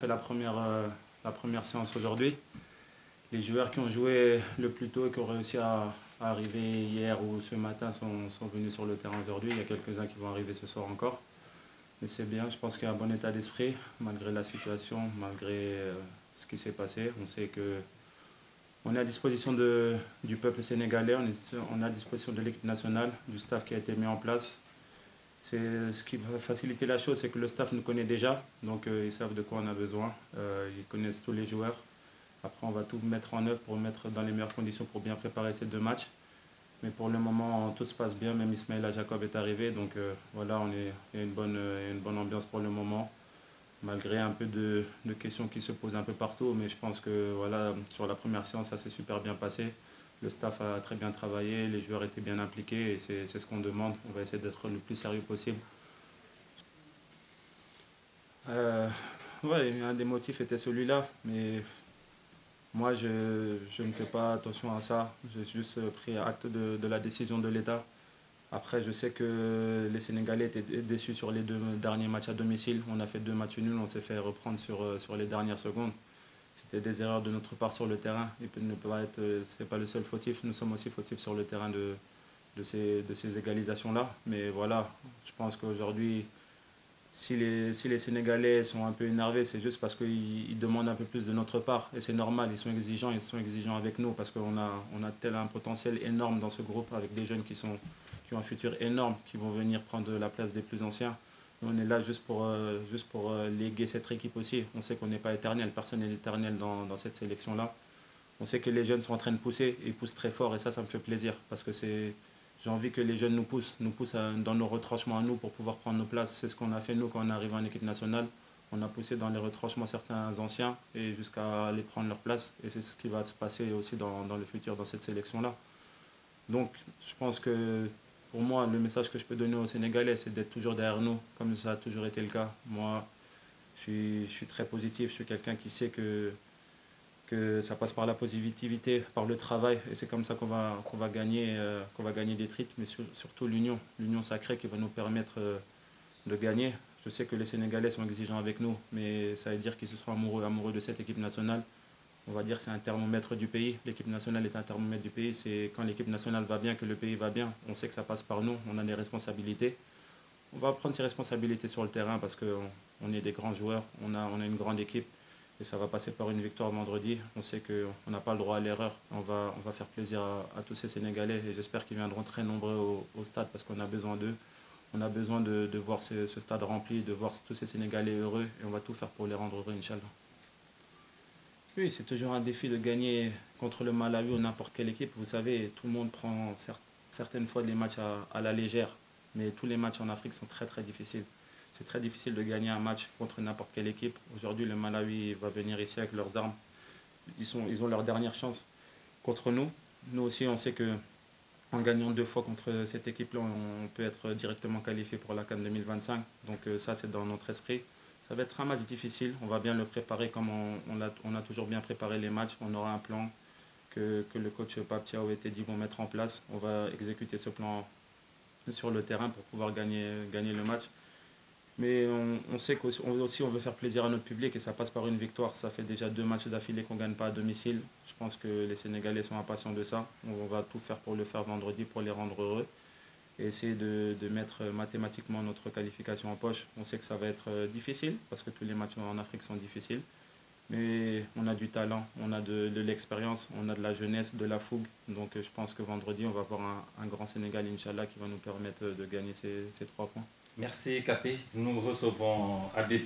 fait la première séance aujourd'hui. Les joueurs qui ont joué le plus tôt et qui ont réussi à arriver hier ou ce matin sont venus sur le terrain aujourd'hui. Il y a quelques-uns qui vont arriver ce soir encore. Mais c'est bien, je pense qu'il y a un bon état d'esprit, malgré la situation, malgré ce qui s'est passé. On sait qu'on est à disposition du peuple sénégalais, on est à disposition de l'équipe nationale, du staff qui a été mis en place. Ce qui va faciliter la chose, c'est que le staff nous connaît déjà, donc ils savent de quoi on a besoin, ils connaissent tous les joueurs. Après, on va tout mettre en œuvre pour mettre dans les meilleures conditions pour bien préparer ces deux matchs. Mais pour le moment, tout se passe bien, même Ismaïla Jacob est arrivé, donc voilà, il y a une bonne ambiance pour le moment, malgré un peu de questions qui se posent un peu partout, mais je pense que voilà, sur la première séance, ça s'est super bien passé. Le staff a très bien travaillé, les joueurs étaient bien impliqués et c'est ce qu'on demande. On va essayer d'être le plus sérieux possible. Ouais, un des motifs était celui-là, mais moi je ne fais pas attention à ça. J'ai juste pris acte de la décision de l'État. Après, je sais que les Sénégalais étaient déçus sur les deux derniers matchs à domicile. On a fait 2 matchs nuls, on s'est fait reprendre sur les dernières secondes. C'était des erreurs de notre part sur le terrain. Et ne pas être, c'est pas le seul fautif. Nous sommes aussi fautifs sur le terrain de ces égalisations-là. Mais voilà, je pense qu'aujourd'hui, si les Sénégalais sont un peu énervés, c'est juste parce qu'ils demandent un peu plus de notre part. Et c'est normal, ils sont exigeants avec nous parce qu'on a tel un potentiel énorme dans ce groupe avec des jeunes qui ont un futur énorme, qui vont venir prendre la place des plus anciens. On est là juste pour léguer cette équipe aussi. On sait qu'on n'est pas éternel, personne n'est éternel dans cette sélection-là. On sait que les jeunes sont en train de pousser, ils poussent très fort et ça me fait plaisir parce que j'ai envie que les jeunes nous poussent dans nos retranchements à nous pour pouvoir prendre nos places. C'est ce qu'on a fait nous quand on est arrivé en équipe nationale. On a poussé dans les retranchements certains anciens et jusqu'à aller prendre leur place. Et c'est ce qui va se passer aussi dans le futur dans cette sélection-là. Donc je pense que pour moi, le message que je peux donner aux Sénégalais, c'est d'être toujours derrière nous, comme ça a toujours été le cas. Moi, je suis très positif, je suis quelqu'un qui sait que ça passe par la positivité, par le travail, et c'est comme ça qu'on va gagner des titres, mais surtout l'union sacrée qui va nous permettre de gagner. Je sais que les Sénégalais sont exigeants avec nous, mais ça veut dire qu'ils se sont amoureux de cette équipe nationale. On va dire que c'est un thermomètre du pays. L'équipe nationale est un thermomètre du pays. C'est quand l'équipe nationale va bien que le pays va bien. On sait que ça passe par nous. On a des responsabilités. On va prendre ces responsabilités sur le terrain parce qu'on est des grands joueurs. On a une grande équipe et ça va passer par une victoire vendredi. On sait qu'on n'a pas le droit à l'erreur. On va faire plaisir à tous ces Sénégalais et j'espère qu'ils viendront très nombreux au stade parce qu'on a besoin d'eux. On a besoin de voir ce stade rempli, de voir tous ces Sénégalais heureux et on va tout faire pour les rendre heureux, Inch'Allah. Oui, c'est toujours un défi de gagner contre le Malawi ou n'importe quelle équipe. Vous savez, tout le monde prend certaines fois les matchs à la légère, mais tous les matchs en Afrique sont très très difficiles. C'est très difficile de gagner un match contre n'importe quelle équipe. Aujourd'hui, le Malawi va venir ici avec leurs armes. Ils ont leur dernière chance contre nous. Nous aussi, on sait qu'en gagnant 2 fois contre cette équipe-là, on peut être directement qualifié pour la CAN 2025. Donc ça, c'est dans notre esprit. Ça va être un match difficile, on va bien le préparer comme on a toujours bien préparé les matchs. On aura un plan que le coach Pape Thiaw et Teddy vont mettre en place. On va exécuter ce plan sur le terrain pour pouvoir gagner le match. Mais on sait qu'aussi on veut faire plaisir à notre public et ça passe par une victoire. Ça fait déjà 2 matchs d'affilée qu'on ne gagne pas à domicile. Je pense que les Sénégalais sont impatients de ça. On va tout faire pour le faire vendredi, pour les rendre heureux. Et essayer de mettre mathématiquement notre qualification en poche. On sait que ça va être difficile, parce que tous les matchs en Afrique sont difficiles. Mais on a du talent, on a de l'expérience, on a de la jeunesse, de la fougue. Donc je pense que vendredi, on va avoir un grand Sénégal, Inch'Allah, qui va nous permettre de gagner ces 3 points. Merci Capé, nous recevons Habib.